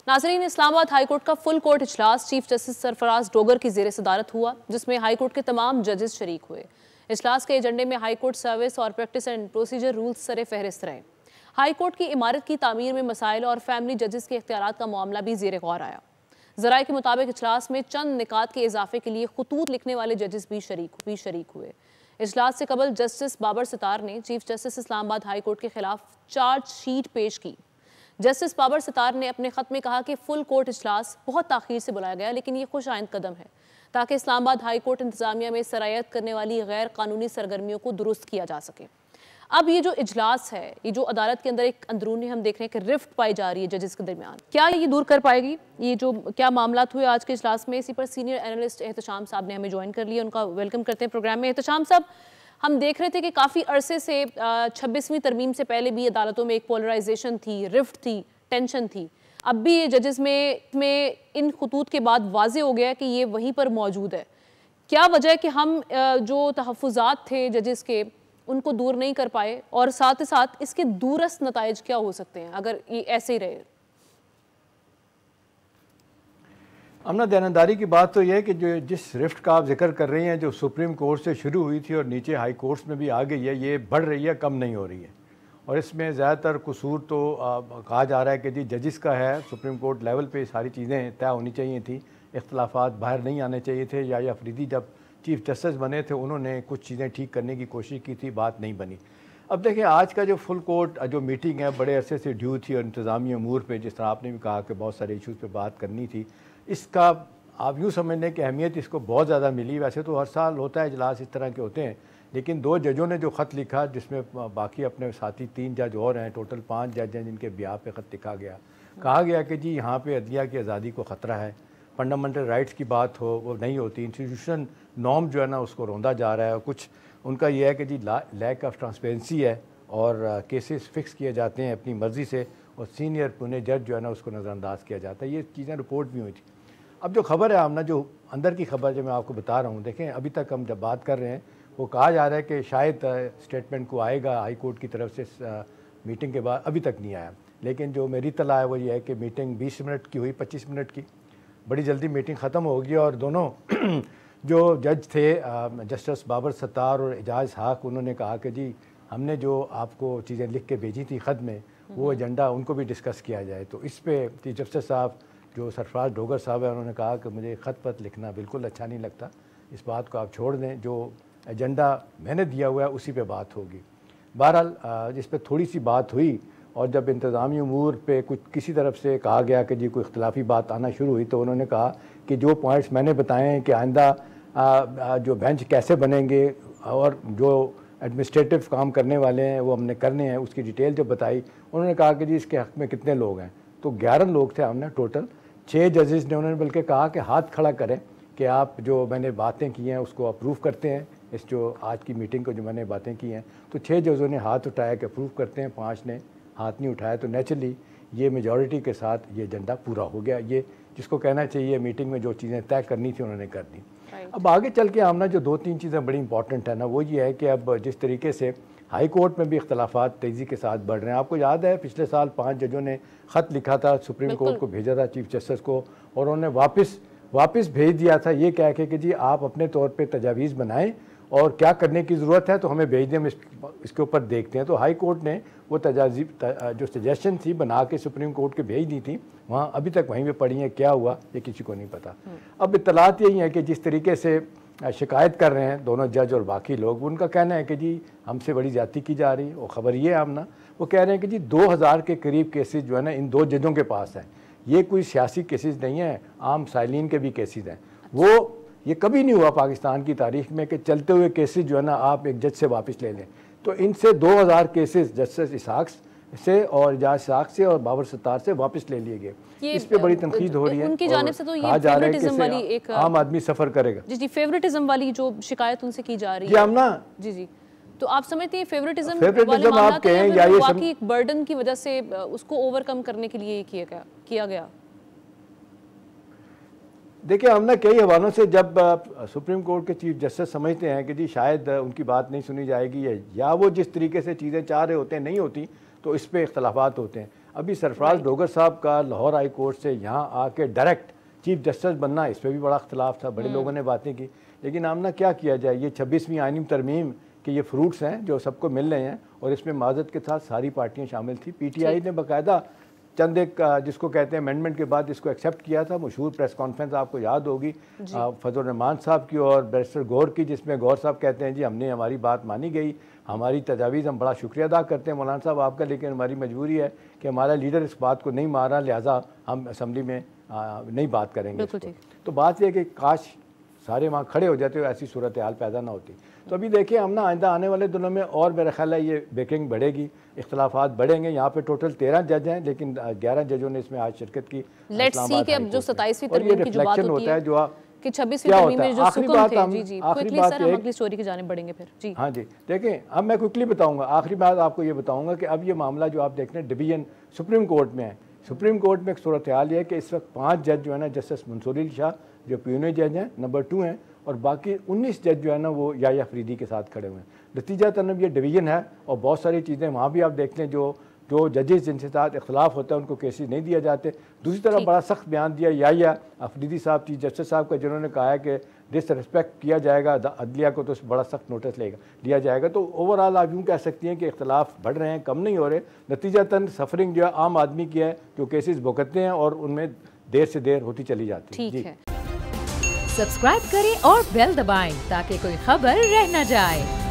नाज़रीन, इस्लामाबाद हाईकोर्ट का full court इजलास चीफ जस्टिस सरफराज डोगर की ज़ेर सदारत हुआ, जिसमें हाईकोर्ट के तमाम जजेस शरीक हुए। इजलास के एजेंडे में हाईकोर्ट सर्विस और प्रैक्टिस एंड प्रोसीजर रूल्स सरे फहरिस्त रहे। हाईकोर्ट की इमारत की तामीर में मसाइल और फैमिली जजेस के इख्तियारात का मामला भी ज़ेर गौर आया। ज़राए के मुताबिक इजलास में चंद निकात के इजाफे के लिए खतूत लिखने वाले जजेस भी शरीक हुए। इजलास से कबल जस्टिस बाबर सितार ने चीफ जस्टिस इस्लामाबाद हाईकोर्ट के खिलाफ चार्जशीट पेश की। जस्टिस बाबर सितार ने अपने ख़त में कहा कि फुल कोर्ट इजलास बहुत ताख़ीर से बुलाया गया, लेकिन ये खुश आइंद कदम है ताकि इस्लामाबाद हाई कोर्ट इंतज़ामिया में सरायत करने वाली गैर कानूनी सरगर्मियों को दुरुस्त किया जा सके। अब ये जो इजलास है, ये जो अदालत के अंदर एक अंदरूनी हम देख रहे हैं कि रिफ्ट पाई जा रही है जजेस के दरमियान, क्या ये दूर कर पाएगी? ये जो क्या मामला हुए आज के इजलास में, इसी पर सीनियर एनालिस्ट एहतशाम साहब ने हमें ज्वाइन कर लिया। उनका वेलकम करते हैं प्रोग्राम में। एहतशाम साहब, हम देख रहे थे कि काफ़ी अरसे से 26वीं तरमीम से पहले भी अदालतों में एक पोलराइजेशन थी, रिफ्ट थी, टेंशन थी। अब भी ये जजेस में इन खतूत के बाद वाजे हो गया कि ये वहीं पर मौजूद है। क्या वजह है कि हम जो तहफ़्फ़ुज़ात थे जजेस के उनको दूर नहीं कर पाए, और साथ ही साथ इसके दूरस्त नताइज क्या हो सकते हैं अगर ये ऐसे ही रहे? अमना, ध्यानदारी की बात तो यह है कि जो जिस रिफ्ट का आप जिक्र कर रही हैं, जो सुप्रीम कोर्ट से शुरू हुई थी और नीचे हाई कोर्ट्स में भी आ गई है, ये बढ़ रही है, कम नहीं हो रही है। और इसमें ज़्यादातर कसूर तो कहा जा रहा है कि जी जजिस का है। सुप्रीम कोर्ट लेवल पे सारी चीज़ें तय होनी चाहिए थी, इख्तलाफात बाहर नहीं आने चाहिए थे। या अफरीदी जब चीफ जस्टिस बने थे उन्होंने कुछ चीज़ें ठीक करने की कोशिश की थी, बात नहीं बनी। अब देखिए, आज का जो फुल कोर्ट जो मीटिंग है बड़े अरसे से ड्यू थी, और इंतज़ामी अमूर पे जिस तरह आपने भी कहा कि बहुत सारे इशूज़ पे बात करनी थी, इसका आप यूँ समझने की अहमियत इसको बहुत ज़्यादा मिली। वैसे तो हर साल होता है इजलास इस तरह के होते हैं, लेकिन 2 जजों ने जो ख़त लिखा, जिसमें बाकी अपने साथी 3 जज और हैं, टोटल 5 जज हैं जिनके ब्याह पे ख़त लिखा गया। कहा गया कि जी यहाँ पे अदलिया की आज़ादी को ख़तरा है, फंडामेंटल राइट्स की बात हो वो नहीं होती, इंस्टीट्यूशन नॉर्म जो है ना उसको रौंदा जा रहा है। और कुछ उनका यह है कि जी लैक ऑफ ट्रांसपेरेंसी है और केसेस फिक्स किए जाते हैं अपनी मर्ज़ी से, और सीनियर पुणे जज जो है ना उसको नज़रअंदाज किया जाता है। ये चीज़ें रिपोर्ट भी हुई थी। अब जो खबर है आमना, जो अंदर की खबर जो मैं आपको बता रहा हूँ, देखें अभी तक हम जब बात कर रहे हैं वो कहा जा रहा है कि शायद स्टेटमेंट को आएगा हाई कोर्ट की तरफ से मीटिंग के बाद, अभी तक नहीं आया। लेकिन जो मेरी तला है वो ये है कि मीटिंग 20 मिनट की हुई, 25 मिनट की, बड़ी जल्दी मीटिंग ख़त्म होगी। और दोनों जो जज थे जस्टिस बाबर सत्तार और एजाज हाक, उन्होंने कहा कि जी हमने जो आपको चीज़ें लिख के भेजी थी ख़त में, वो एजेंडा उनको भी डिस्कस किया जाए। तो इस पर चीफ जस्टिस साहब जो सरफराज डोगर साहब है, उन्होंने कहा कि मुझे ख़त पत लिखना बिल्कुल अच्छा नहीं लगता, इस बात को आप छोड़ दें, जो एजेंडा मैंने दिया हुआ है उसी पे बात होगी। बहरहाल इस पर थोड़ी सी बात हुई, और जब इंतज़ामी अमूर पे कुछ किसी तरफ से कहा गया कि जी कोई इख्तलाफी बात आना शुरू हुई, तो उन्होंने कहा कि जो पॉइंट्स मैंने बताए हैं कि आइंदा जो बेंच कैसे बनेंगे और जो एडमिनिस्ट्रेटिव काम करने वाले हैं वो हमने करने हैं, उसकी डिटेल जब बताई, उन्होंने कहा कि जी इसके हक़ में कितने लोग हैं। तो 11 लोग थे हमने टोटल, 6 जजेस ने, उन्होंने बल्कि कहा कि हाथ खड़ा करें कि आप जो मैंने बातें की हैं उसको अप्रूव करते हैं, इस जो आज की मीटिंग को जो मैंने बातें की हैं। तो 6 जजों ने हाथ उठाया कि अप्रूव करते हैं, 5 ने हाथ नहीं उठाया। तो नेचुरली ये मेजॉरिटी के साथ ये एजेंडा पूरा हो गया। ये जिसको कहना चाहिए मीटिंग में जो चीज़ें तय करनी थी उन्होंने कर दी। अब आगे चल के आमना जो 2-3 चीज़ें बड़ी इंपॉर्टेंट है ना, वो ये है कि अब जिस तरीके से हाई कोर्ट में भी इख्तलाफात तेज़ी के साथ बढ़ रहे हैं। आपको याद है पिछले साल 5 जजों ने ख़त लिखा था, सुप्रीम कोर्ट को भेजा था चीफ जस्टिस को, और उन्होंने वापस भेज दिया था ये कह के कि जी आप अपने तौर पे तजावीज़ बनाएं और क्या करने की ज़रूरत है तो हमें भेज दें, हम इसके ऊपर देखते हैं। तो हाई कोर्ट ने वो जो सजेशन थी बना के सुप्रीम कोर्ट के भेज दी थी, वहाँ अभी तक वहीं पे पड़ी हैं, क्या हुआ ये किसी को नहीं पता। अब इत्तलात यही है कि जिस तरीके से शिकायत कर रहे हैं दोनों जज और बाकी लोग, उनका कहना है कि जी हमसे बड़ी ज़्यादती की जा रही है। और ख़बर ये है आमना, वो कह रहे हैं कि जी 2000 के करीब केसेस जो है ना इन 2 जजों के पास हैं। ये कोई सियासी केसेस नहीं है, आम साइलिन के भी केसेस हैं। वो ये कभी नहीं हुआ पाकिस्तान की तारीख में कि चलते हुए केसेस जो है ना आप एक जज से वापस ले लें। तो इनसे 2000 केसेस जस्टिस इसहाक से और एजाज इसहाक से और बाबर सत्तार से वापस ले लिए गए। इस पे बड़ी तनकीद हो रही है उनकी जानिब से। तो ये फेवरेटिज्म वाली एक आम आदमी सफ़र करेगा। जी, फेवरेटिज्म वाली जो शिकायत उनसे की जा रही है ना, जी, तो आप समझते हैं फेवरेटिज्म आप कहें या ये एक बर्डन की वजह से उसको ओवरकम करने के लिए किया गया? देखिए, हम ना कई हवालों से जब सुप्रीम कोर्ट के चीफ जस्टिस समझते हैं कि जी शायद उनकी बात नहीं सुनी जाएगी, या वो जिस तरीके से चीज़ें चाह रहे होते हैं नहीं होती, तो इस पे इख्तलाफात होते हैं। अभी सरफराज डोगर साहब का लाहौर हाई कोर्ट से यहाँ आके डायरेक्ट चीफ जस्टिस बनना, इस पर भी बड़ा अख्तिलाफ था, बड़े लोगों ने बातें की। लेकिन आमना क्या किया जाए, ये 26वीं आइनी तरमीम के ये फ्रूट्स हैं जो सबको मिल रहे हैं, और इसमें माजत के साथ सारी पार्टियां शामिल थी। पीटीआई ने बाकायदा चंद एक जिसको कहते हैं अमेंडमेंट के बाद इसको एक्सेप्ट किया था। मशहूर प्रेस कॉन्फ्रेंस आपको याद होगी फजल रहमान साहब की और बैरिस्टर गौर की, जिसमें गौर साहब कहते हैं जी हमने हमारी बात मानी गई, हमारी तजावीज़ हम बड़ा शुक्रिया अदा करते हैं मौलाना साहब आपका, लेकिन हमारी मजबूरी है कि हमारा लीडर इस बात को नहीं मान रहा, लिहाजा हम असम्बली में नहीं बात करेंगे। तो बात यह कि काश सारे वहाँ खड़े हो जाते हो, ऐसी सूरत हाल पैदा ना होती। तो अभी देखिए हम ना आइंदा आने वाले दिनों में और मेरा ख्याल है ये बेकिंग बढ़ेगी, इख्तलाफात बढ़ेंगे। यहाँ पे टोटल 13 जज हैं, लेकिन 11 जजों ने इसमें आज शिरकत की। लेट्स सी कि अब जो 27वीं तरमीम की जो बात होती है जो कि 26वीं तरमीम में जो सुकून थे, जी जी क्विकली सर हम अगली स्टोरी की जाने बढ़ेंगे फिर जी। हाँ जी देखें, अब मैं क्विकली बताऊंगा, आखिरी बात आपको ये बताऊंगा कि अब ये मामला जो आप देख रहे हैं डिवीजन सुप्रीम कोर्ट में है। सुप्रीम कोर्ट में एक सूरत हाल है कि इस वक्त 5 जज जो है ना, जस्टिस मंसूर अली शाह जो प्यूने जज हैं नंबर 2 हैं, और बाकी 19 जज जो है ना वो या अफरीदी के साथ खड़े हुए हैं। नतीजा तनब ये डिवीज़न है, और बहुत सारी चीज़ें वहाँ भी आप देखते हैं जो जजेस जिनके साथ इख्तलाफ होता है उनको केसेस नहीं दिए जाते। दूसरी तरफ बड़ा सख्त बयान दिया या अफरीदी साहब चीफ जस्टिस साहब का, जिन्होंने कहा है कि डिसरिस्पेक्ट किया जाएगा अदलिया को तो बड़ा सख्त नोटिस लिया जाएगा। तो ओवरऑल आप यूँ कह सकती हैं कि इख्तलाफ बढ़ रहे हैं, कम नहीं हो रहे। नतीजतन सफरिंग जो है आम आदमी की है, जो केसेस भुगतते हैं और उनमें देर से देर होती चली जाती है। ठीक है, सब्सक्राइब करें और बेल दबाएं ताकि कोई खबर रह न जाए।